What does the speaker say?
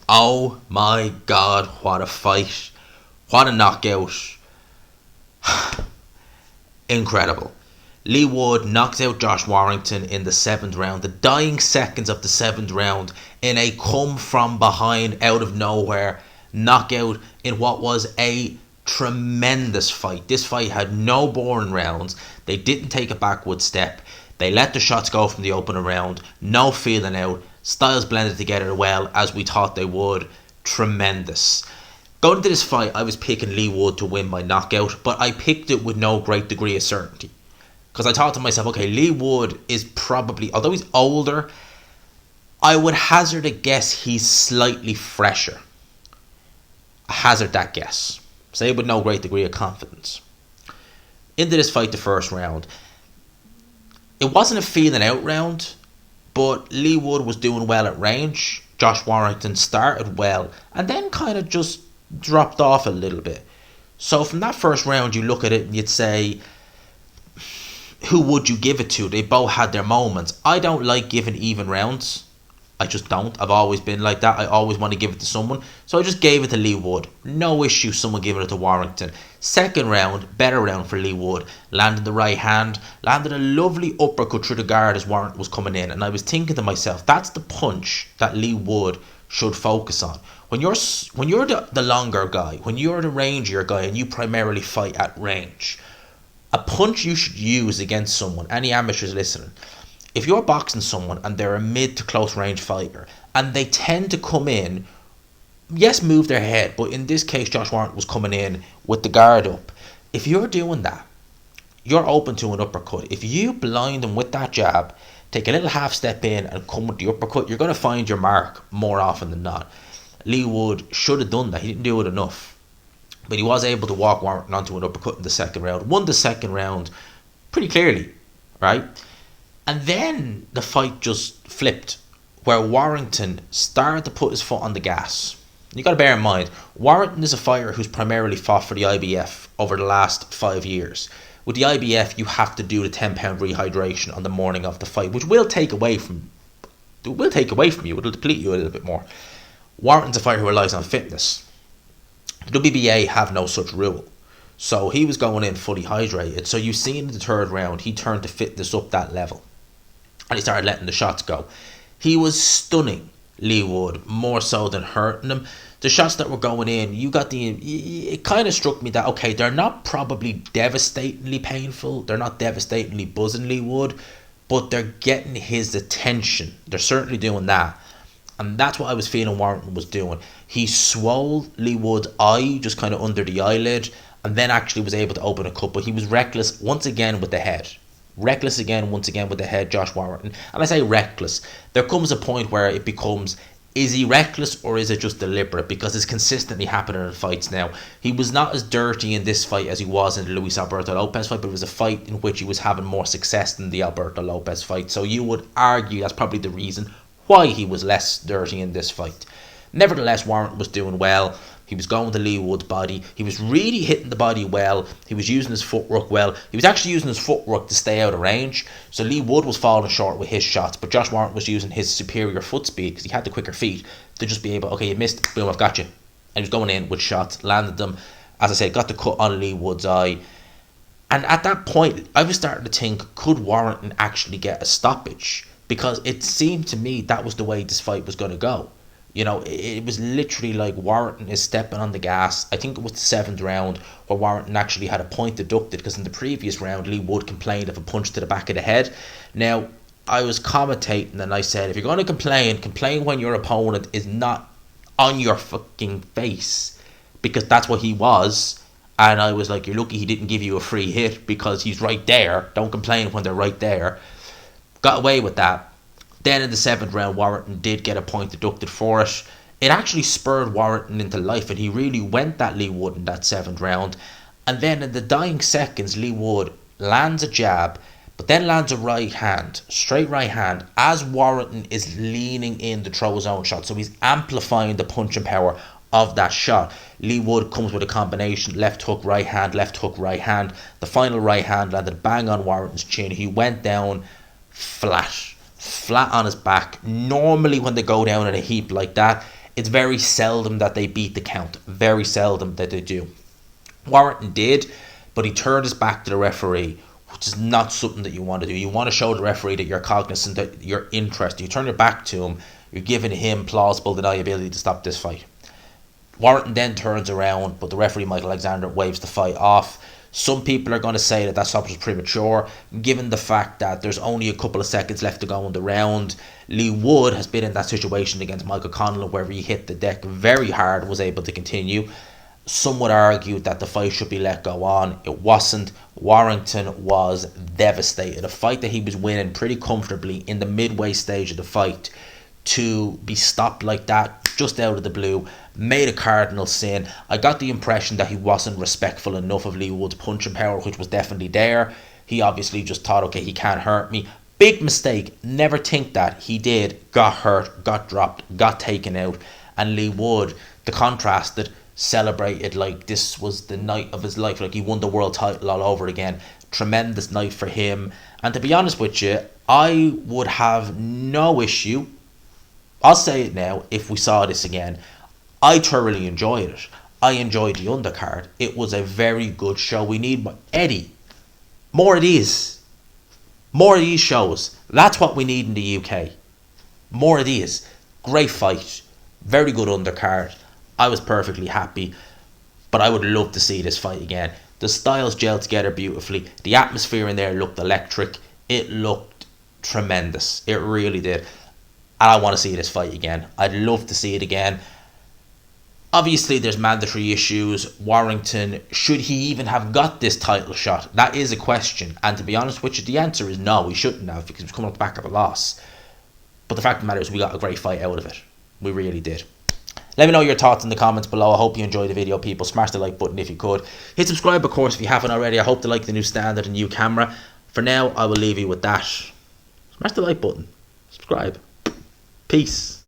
Oh my god, what a fight. What a knockout. Incredible. Leigh Wood knocks out Josh Warrington in the 7th round, the dying seconds of the 7th round, in a come from behind, out of nowhere knockout in what was a tremendous fight. This fight had no boring rounds. They didn't take a backward step. They let the shots go from the opening round. No feeling out. Styles blended together well, as we thought they would. Tremendous. Going into this fight, I was picking Leigh Wood to win by knockout, but I picked it with no great degree of certainty. Because I thought to myself, okay, Leigh Wood is probably, although he's older, I would hazard a guess he's slightly fresher. I hazard that guess. Say it with no great degree of confidence. Into this fight, the first round. It wasn't a feeling out round, but Leigh Wood was doing well at range. Josh Warrington started well and then kind of just dropped off a little bit. So from that first round, you look at it and you'd say, who would you give it to? They both had their moments. I don't like giving even rounds. I just don't. I've always been like that. I always want to give it to someone. So I just gave it to Leigh Wood. No issue someone giving it to Warrington. Second round, better round for Leigh Wood. Landed the right hand. Landed a lovely uppercut through the guard as Warrington was coming in. And I was thinking to myself, that's the punch that Leigh Wood should focus on. When you're the longer guy, when you're the rangier guy and you primarily fight at range, a punch you should use against someone, any amateurs listening, if you're boxing someone and they're a mid to close range fighter and they tend to come in, yes, move their head, but in this case Josh Warrington was coming in with the guard up. If you're doing that, you're open to an uppercut. If you blind them with that jab, take a little half step in and come with the uppercut, you're going to find your mark more often than not. Leigh Wood should have done that. He didn't do it enough. But he was able to walk Warrington onto an uppercut in the second round. Won the second round pretty clearly, right? And then the fight just flipped, where Warrington started to put his foot on the gas. You got to bear in mind, Warrington is a fighter who's primarily fought for the IBF over the last 5 years. With the IBF, you have to do the 10-pound rehydration on the morning of the fight, which will take away from you. It'll deplete you a little bit more. Warrington's a fighter who relies on fitness. The WBA have no such rule. So he was going in fully hydrated. So you see in the third round, he turned to fitness up that level. And he started letting the shots go. He was stunning Leigh Wood, more so than hurting him. The shots that were going in, it kind of struck me that, okay, they're not probably devastatingly painful. They're not devastatingly buzzing Leigh Wood. But they're getting his attention. They're certainly doing that. And that's what I was feeling Warrington was doing. He swole Leigh Wood's eye, just kind of under the eyelid, and then actually was able to open a cut. But he was reckless once again with the head. Reckless again, once again with the head, Josh Warrington. And I say reckless. There comes a point where it becomes, is he reckless or is it just deliberate? Because it's consistently happening in fights now. He was not as dirty in this fight as he was in the Luis Alberto Lopez fight, but it was a fight in which he was having more success than the Alberto Lopez fight. So you would argue that's probably the reason why he was less dirty in this fight. Nevertheless, Warrington was doing well. He was going to Leigh Wood's body. He was really hitting the body well. He was using his footwork well. He was actually using his footwork to stay out of range. So Leigh Wood was falling short with his shots, but Josh Warrington was using his superior foot speed, because he had the quicker feet, to just be able, okay, you missed, boom, I've got you. And he was going in with shots, landed them. As I said, got the cut on Leigh Wood's eye. And at that point, I was starting to think, could Warrington actually get a stoppage? Because it seemed to me that was the way this fight was going to go. You know, it was literally like Warrington is stepping on the gas. I think it was the 7th round where Warrington actually had a point deducted, because in the previous round, Leigh Wood complained of a punch to the back of the head. Now, I was commentating and I said, if you're going to complain when your opponent is not on your fucking face, because that's what he was. And I was like, you're lucky he didn't give you a free hit, because he's right there. Don't complain when they're right there. Got away with that. Then in the 7th round, Warrington did get a point deducted for it. It actually spurred Warrington into life, and he really went at Leigh Wood in that 7th round. And then in the dying seconds, Leigh Wood lands a jab, but then lands a right hand, straight right hand, as Warrington is leaning in to throw his own shot. So he's amplifying the punching power of that shot. Leigh Wood comes with a combination, left hook, right hand, left hook, right hand. The final right hand landed bang on Warrington's chin. He went down flat on his back. Normally when they go down in a heap like that, It's very seldom that they beat the count. Very seldom that they do. Warrington did, but he turned his back to the referee, which is not something that you want to do. You want to show the referee that you're cognizant, that you're interested. You turn your back to him, you're giving him plausible deniability to stop this fight. Warrington then turns around, but the referee, Michael Alexander, waves the fight off. Some people are going to say that stoppage was premature, given the fact that there's only a couple of seconds left to go in the round. Leigh Wood has been in that situation against Michael Conlan, where he hit the deck very hard and was able to continue. Some would argue that the fight should be let go on. It wasn't. Warrington was devastated. A fight that he was winning pretty comfortably in the midway stage of the fight, to be stopped like that just out of the blue made a cardinal sin. I got the impression that he wasn't respectful enough of Leigh Wood's punching power, which was definitely there. He obviously just thought, okay, he can't hurt me. Big mistake. Never think that. He did. Got hurt, got dropped, got taken out. And Leigh Wood, the contrasted, celebrated like this was the night of his life, like he won the world title all over again. Tremendous night for him. And to be honest with you, I would have no issue, I'll say it now, if we saw this again. I thoroughly enjoyed it. I enjoyed the undercard. It was a very good show. We need Eddie. More of these. More of these shows. That's what we need in the UK. More of these. Great fight. Very good undercard. I was perfectly happy. But I would love to see this fight again. The styles gelled together beautifully. The atmosphere in there looked electric. It looked tremendous. It really did. And I want to see this fight again. I'd love to see it again. Obviously, there's mandatory issues. Warrington, should he even have got this title shot? That is a question. And to be honest with you, the answer is no, he shouldn't have, because he was coming off the back of a loss. But the fact of the matter is, we got a great fight out of it. We really did. Let me know your thoughts in the comments below. I hope you enjoyed the video, people. Smash the like button if you could. Hit subscribe, of course, if you haven't already. I hope to like the new standard and new camera. For now, I will leave you with that. Smash the like button. Subscribe. Peace.